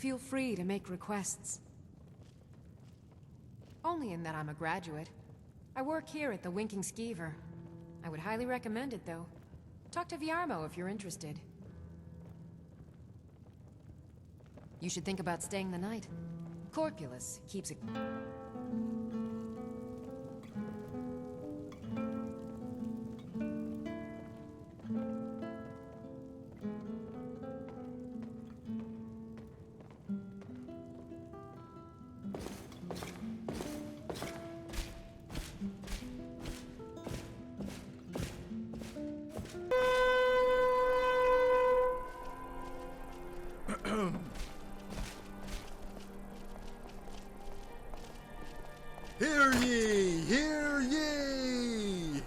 Feel free to make requests. Only in that I'm a graduate. I work here at the Winking Skeever. I would highly recommend it, though. Talk to Viarmo if you're interested. You should think about staying the night. Corpulus keeps it... Hear ye! Hear ye!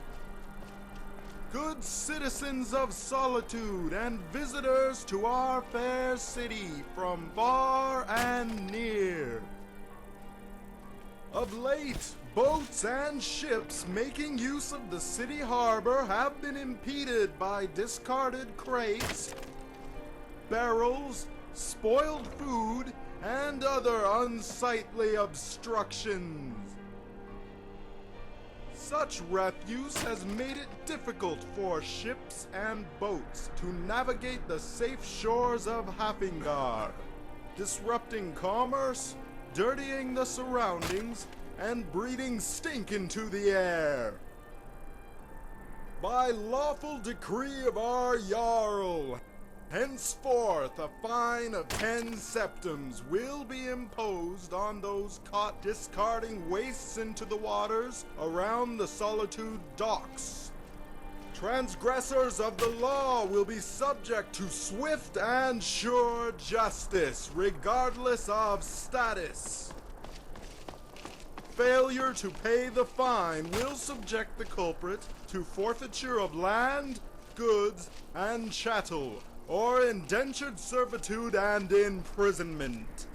Good citizens of Solitude and visitors to our fair city from far and near. Of late, boats and ships making use of the city harbor have been impeded by discarded crates, barrels, spoiled food, and other unsightly obstructions. Such refuse has made it difficult for ships and boats to navigate the safe shores of Hafengar, disrupting commerce, dirtying the surroundings, and breathing stink into the air. By lawful decree of our Jarl, henceforth a fine of 10 septums will be imposed on those caught discarding wastes into the waters around the Solitude docks. Transgressors of the law will be subject to swift and sure justice, regardless of status. Failure to pay the fine will subject the culprit to forfeiture of land, goods, and chattel, or indentured servitude and imprisonment.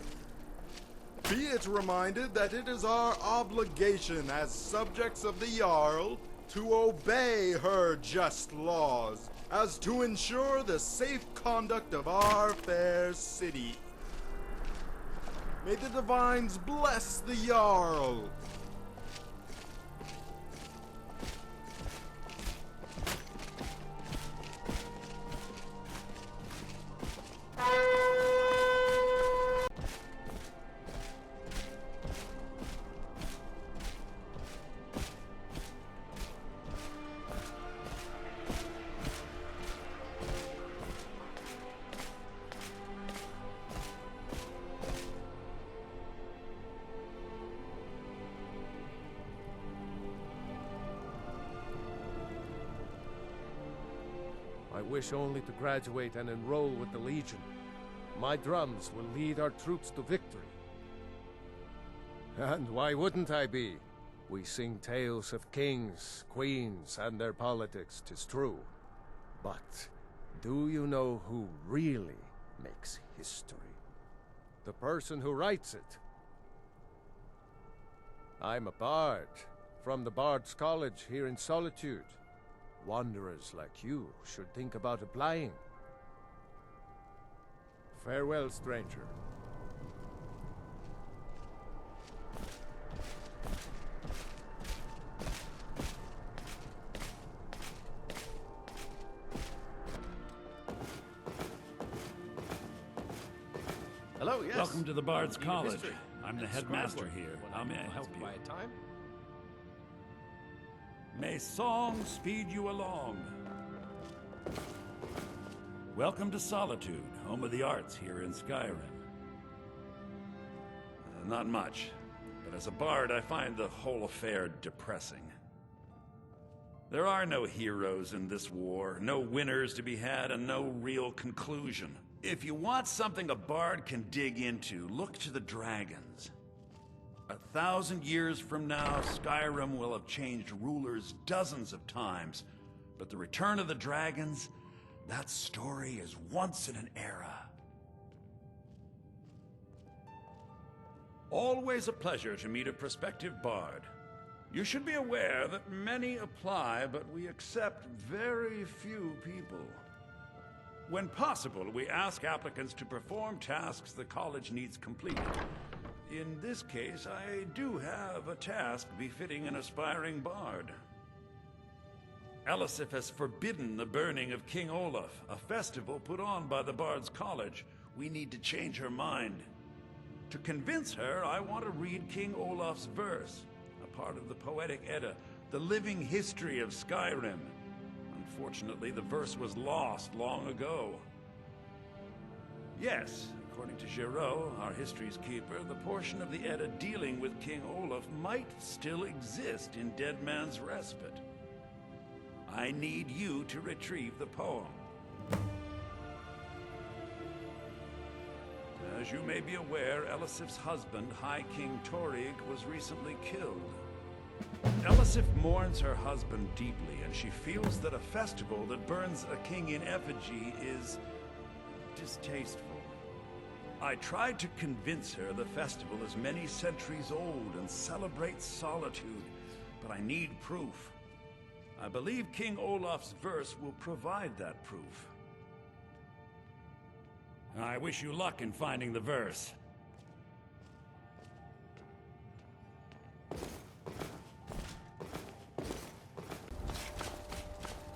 Be it reminded that it is our obligation as subjects of the Jarl to obey her just laws, as to ensure the safe conduct of our fair city. May the divines bless the Jarl. I wish only to graduate and enroll with the Legion. My drums will lead our troops to victory. And why wouldn't I be? We sing tales of kings, queens, and their politics, 'tis true. But do you know who really makes history? The person who writes it. I'm a bard, from the Bards College here in Solitude. Wanderers like you should think about applying. Farewell, stranger. Hello, yes. Welcome to the Bards College. History. I'm the And headmaster scribe work. here. When How I may I can help pass you? by time? May song speed you along. Welcome to Solitude, home of the arts here in SKYRIM. Not much, but as a bard I find the whole affair depressing. There are no heroes in this war, no winners to be had, and no real conclusion. If you want something a bard can dig into, look to the dragons. 1,000 years from now, Skyrim will have changed rulers dozens of times, but the return of the dragons, that story is once in an era. Always a pleasure to meet a prospective bard. You should be aware that many apply, but we accept very few people. When possible, we ask applicants to perform tasks the college needs completed. In this case, I do have a task befitting an aspiring bard. Elisif has forbidden the burning of King Olaf, a festival put on by the Bards College. We need to change her mind. To convince her, I want to read King Olaf's verse, a part of the Poetic Edda, the living history of Skyrim. Unfortunately, the verse was lost long ago. Yes, according to Giraud, our history's keeper, the portion of the Edda dealing with King Olaf might still exist in Dead Man's Respite. I need you to retrieve the poem. As you may be aware, Elisif's husband, High King Torig, was recently killed. Elisif mourns her husband deeply, and she feels that a festival that burns a king in effigy is distasteful. I tried to convince her the festival is many centuries old and celebrates solitude, but I need proof. I believe King Olaf's verse will provide that proof. I wish you luck in finding the verse.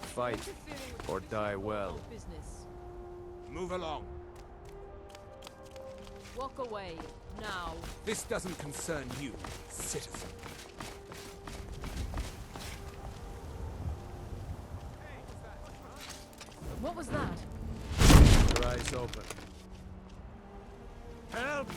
Fight, or die well. Business. Move along. Walk away, now. This doesn't concern you, citizen. What was that? Your eyes open. Help!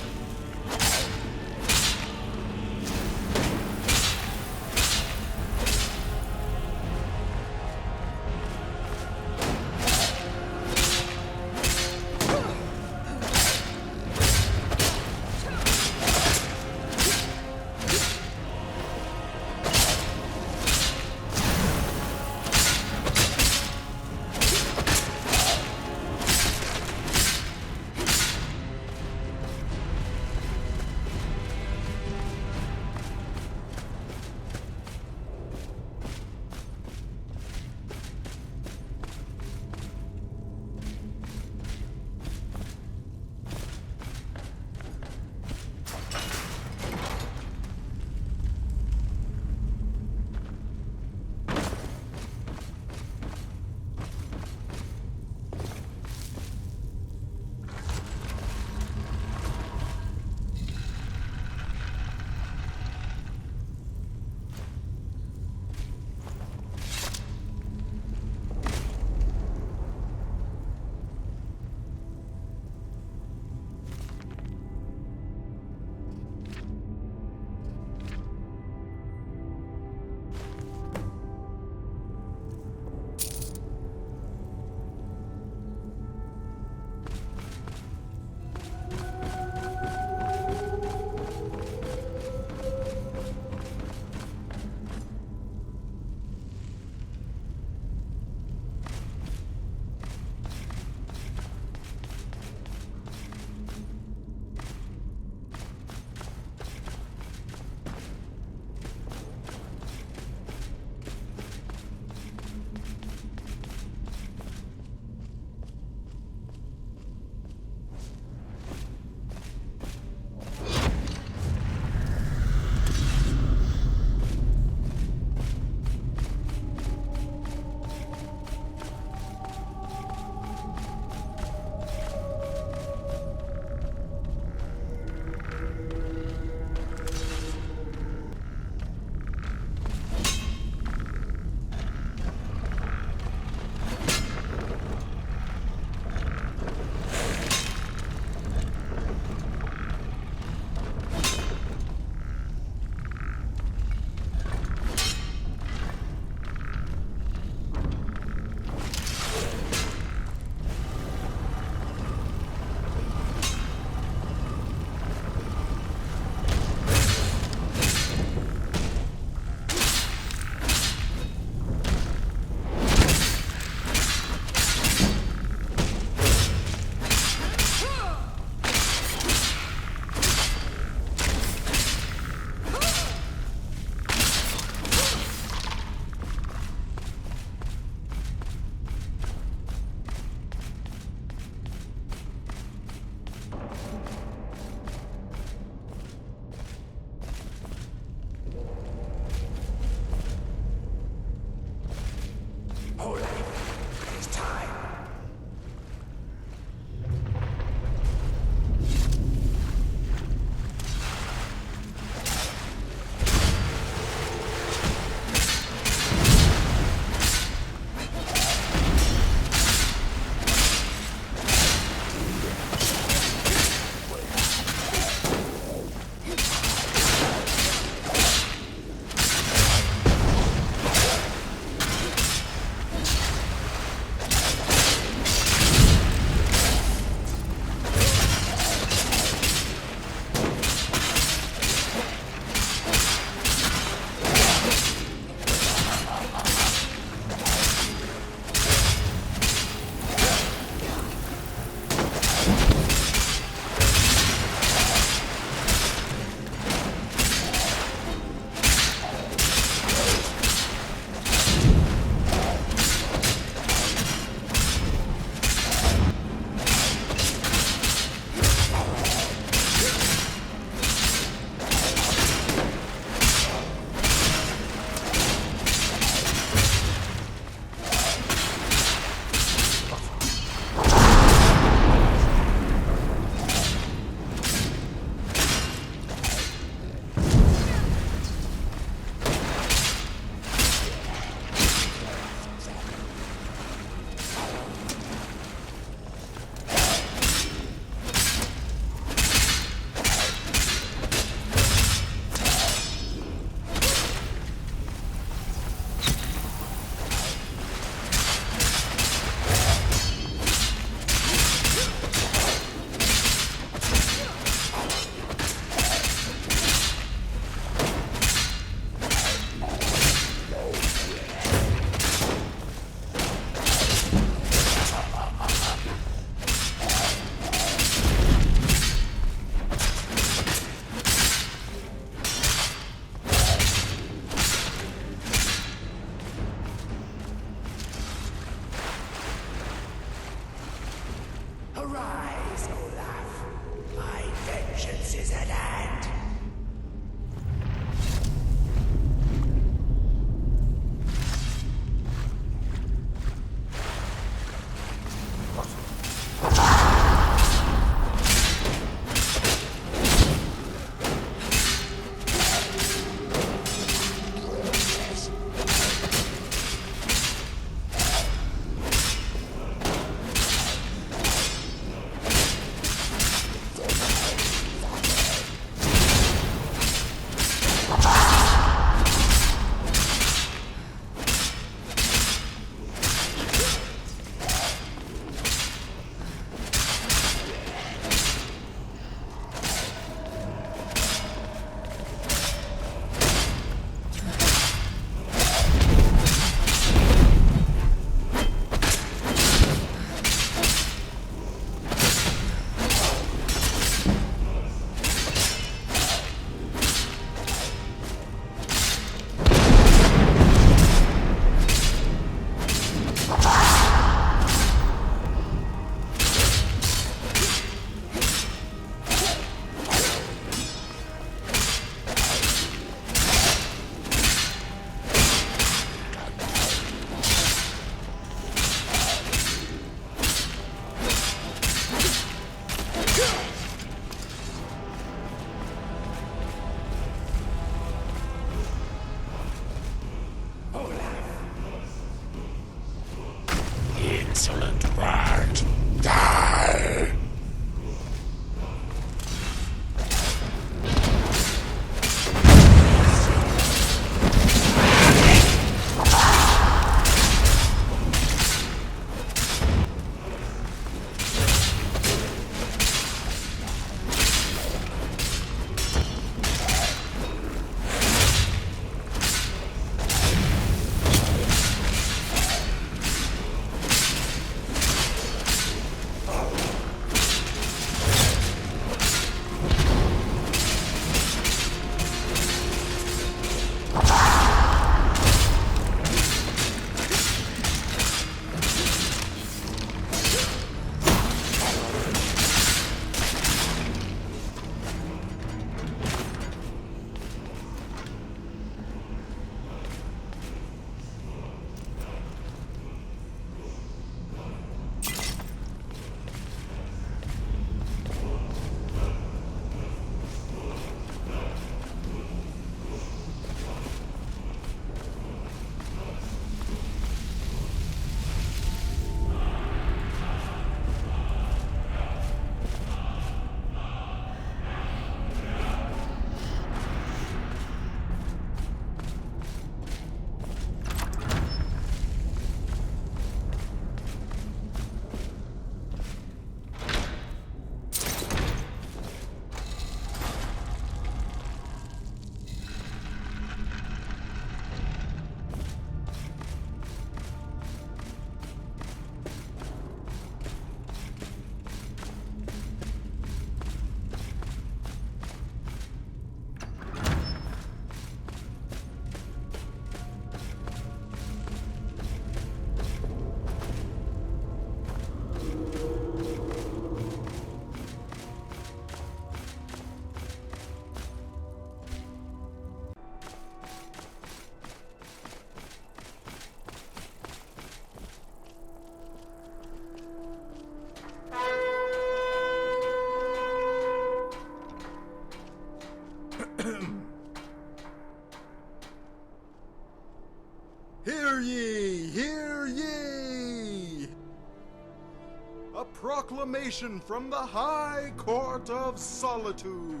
proclamation from the High Court of Solitude.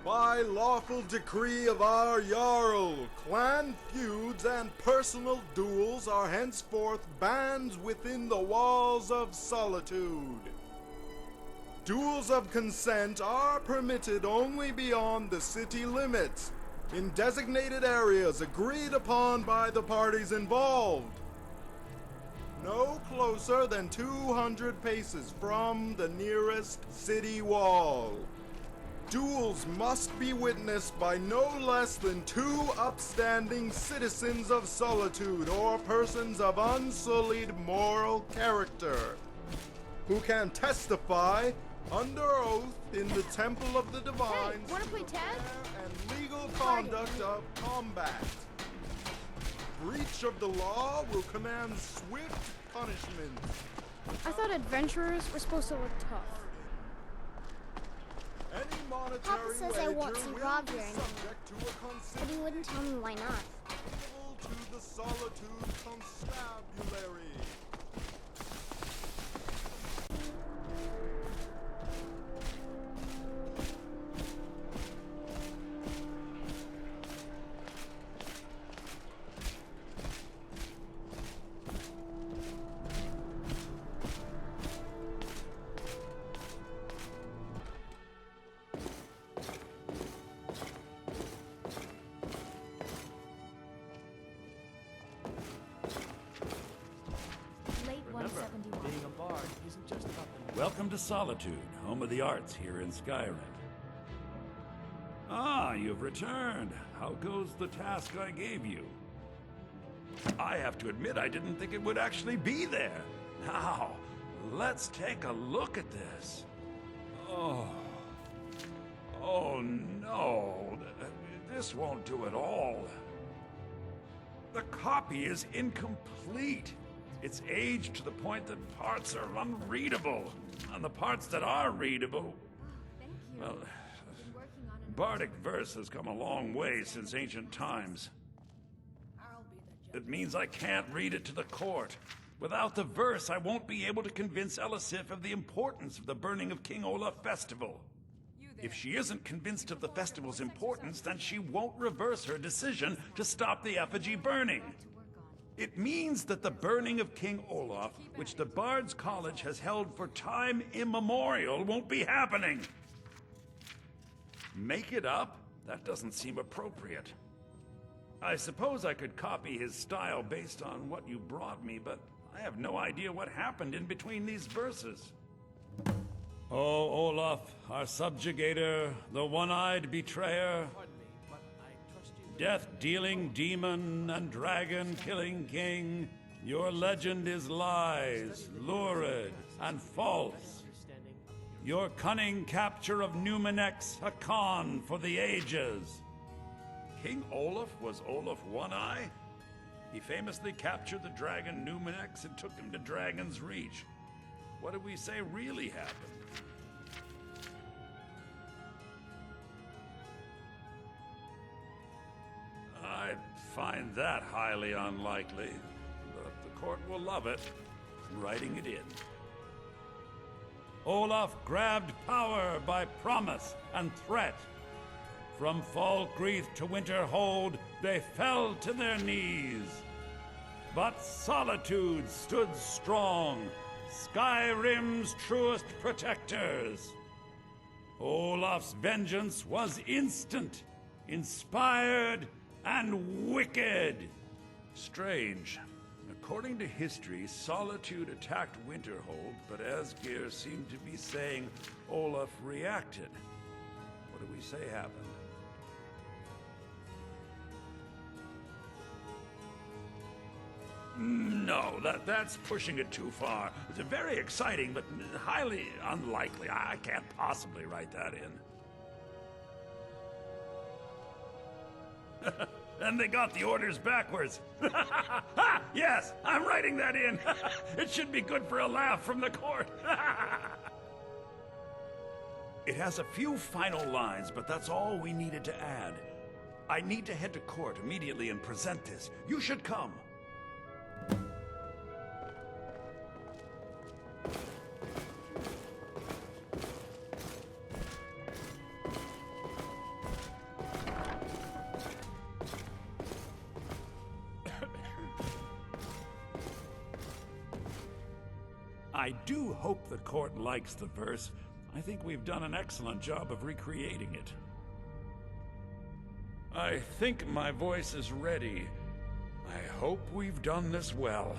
By lawful decree of our Jarl, clan feuds and personal duels are henceforth banned within the walls of Solitude. Duels of consent are permitted only beyond the city limits, in designated areas agreed upon by the parties involved. No closer than 200 paces from the nearest city wall. Duels must be witnessed by no less than 2 upstanding citizens of Solitude or persons of unsullied moral character, who can testify under oath in the Temple of the Divine Hey, wanna play tag? and legal conduct of combat. Breach of the law will command swift punishment. I thought adventurers were supposed to look tough. Any monetary Papa says I won't wager see will Rob be here anymore. subject to a But he wouldn't tell me why not. to the Solitude Constabulary. Being a bard isn't just about the... Welcome to Solitude, home of the arts here in SKYRIM. Ah, you've returned. How goes the task I gave you? I have to admit, I didn't think it would actually be there. Now, let's take a look at this. Oh. Oh no. This won't do it all. The copy is incomplete. It's aged to the point that parts are unreadable. And the parts that are readable... Well, Bardic verse has come a long way since ancient times. It means I can't read it to the court. Without the verse, I won't be able to convince Elisif of the importance of the burning of King Olaf festival. If she isn't convinced of the festival's importance, then she won't reverse her decision to stop the effigy burning. It means that the burning of King Olaf, which the Bards College has held for time immemorial, won't be happening. Make it up? That doesn't seem appropriate. I suppose I could copy his style based on what you brought me, but I have no idea what happened in between these verses. Oh, Olaf, our subjugator, the one-eyed betrayer, Pardon me, but I trust you... death-dealing demon and dragon-killing king, your legend is lies, lurid, and false. Understanding Your cunning capture of Numenex, a con for the ages. King Olaf was Olaf One-Eye? He famously captured the dragon Numenex and took him to Dragon's Reach. What do we say really happened? I find that highly unlikely, but the court will love it. I'm writing it in. Olaf grabbed power by promise and threat. From Falkreath to Winterhold, they fell to their knees. But Solitude stood strong, Skyrim's truest protectors. Olaf's vengeance was instant, inspired, and wicked. Strange. According to history, Solitude attacked Winterhold, but Asgeir seemed to be saying Olaf reacted. What do we say happened? No, that's pushing it too far. It's very exciting, but highly unlikely. I can't possibly write that in. And they got the orders backwards. Ha! Yes, I'm writing that in. It should be good for a laugh from the court. It has a few final lines, but that's all we needed to add. I need to head to court immediately and present this. You should come. I do hope the court likes the verse. I think we've done an excellent job of recreating it. I think my voice is ready. I hope we've done this well.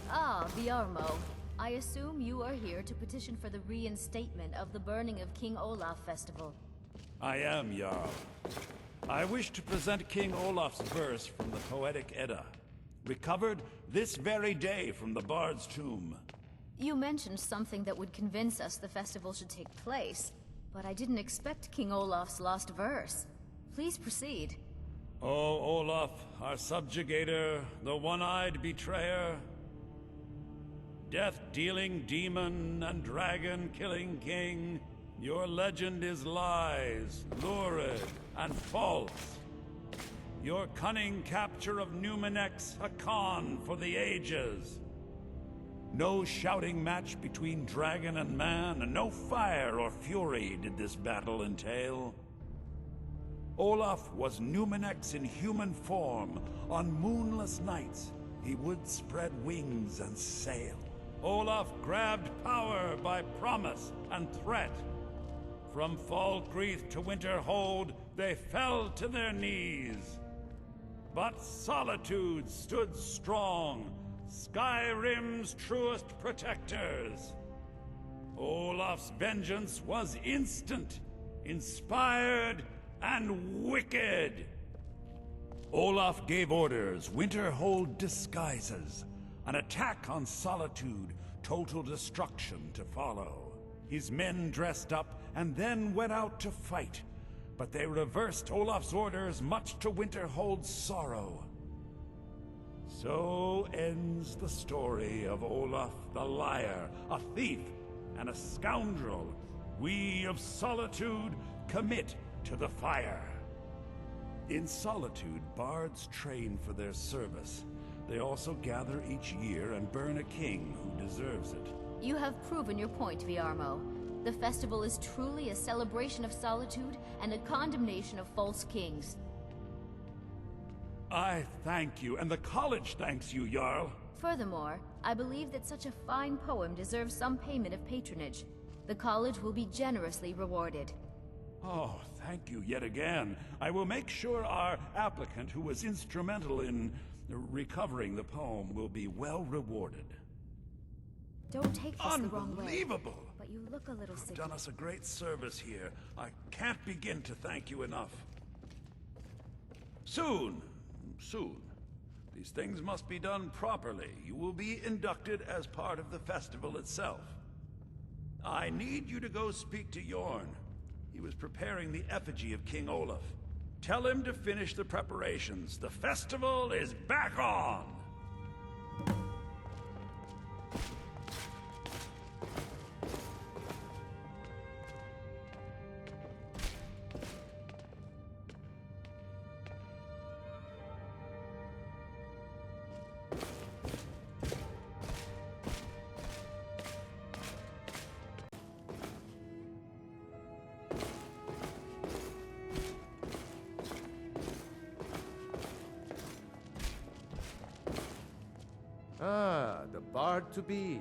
Ah, Viarmo. I assume you are here to petition for the reinstatement of the burning of King Olaf Festival. I am, Jarl. I wish to present King Olaf's verse from the Poetic Edda, recovered this very day from the Bard's tomb. You mentioned something that would convince us the festival should take place, but I didn't expect King Olaf's lost verse. Please proceed. O Olaf, our subjugator, the one-eyed betrayer, death-dealing demon and dragon-killing king, your legend is lies, lurid, and false. Your cunning capture of Numenex, a con for the ages. No shouting match between dragon and man, and no fire or fury did this battle entail. Olaf was Numenex in human form. On moonless nights, he would spread wings and sail. Olaf grabbed power by promise and threat. From Falkreath to Winterhold, they fell to their knees. But Solitude stood strong, SKYRIM's truest protectors. Olaf's vengeance was instant, inspired, and wicked. Olaf gave orders, Winterhold disguises, an attack on Solitude, total destruction to follow. His men dressed up and then went out to fight, but they reversed Olaf's orders, much to Winterhold's sorrow. So ends the story of Olaf the liar, a thief and a scoundrel. We of Solitude commit to the fire. In Solitude, bards train for their service. They also gather each year and burn a king who deserves it. You have proven your point, Viarmo. The festival is truly a celebration of solitude and a condemnation of false kings. I thank you, and the college thanks you, Jarl. Furthermore, I believe that such a fine poem deserves some payment of patronage. The college will be generously rewarded. Oh, thank you yet again. I will make sure our applicant, who was instrumental in recovering the poem, will be well rewarded. Don't take this the wrong way. Unbelievable! But you look a little sick. You've done us a great service here. I can't begin to thank you enough. Soon. These things must be done properly. You will be inducted as part of the festival itself. I need you to go speak to Yorn. He was preparing the effigy of King Olaf. Tell him to finish the preparations. The festival is back on! Ah, the bard to be.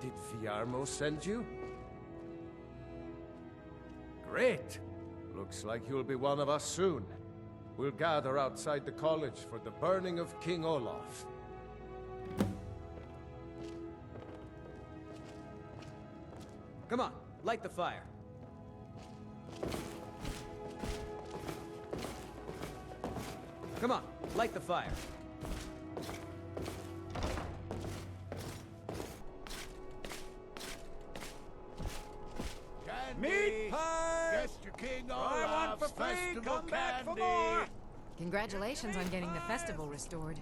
Did Viarmo send you? Great! Looks like you'll be one of us soon. We'll gather outside the college for the burning of King Olaf. Come on, light the fire. Come on, light the fire. Meat pies! Get your King I want for Olaf's free, festival come back for candy. more! Congratulations on getting the festival restored.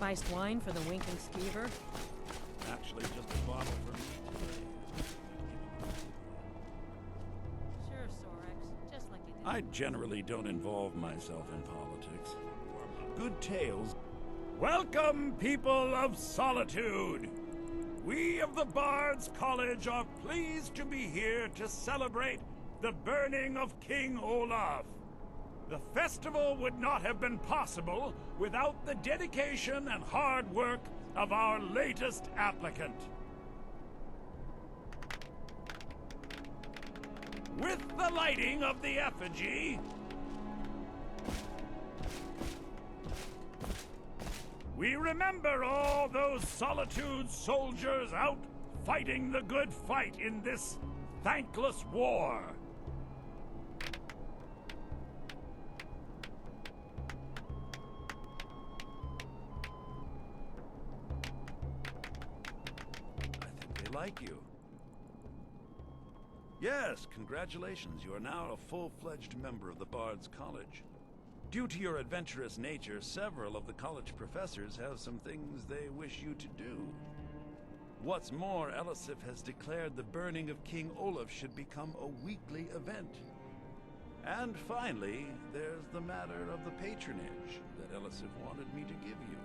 spiced wine for the winking skeever? Actually, just a bottle for me today. Sure, Sorex. Just like you did. I generally don't involve myself in politics. Good tales. Welcome, people of Solitude! We of the Bards College are pleased to be here to celebrate the burning of King Olaf. The festival would not have been possible without the dedication and hard work of our latest applicant. With the lighting of the effigy, we remember all those Solitude soldiers out fighting the good fight in this thankless war. I think they like you. Yes, congratulations. You are now a full-fledged member of the Bards College. Due to your adventurous nature, several of the college professors have some things they wish you to do. What's more, Elisif has declared the burning of King Olaf should become a weekly event. And finally, there's the matter of the patronage that Elisif wanted me to give you.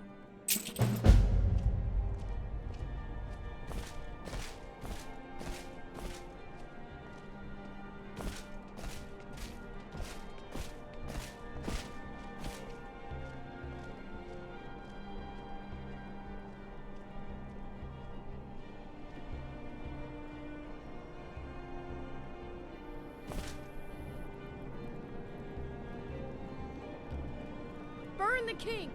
Burn the king!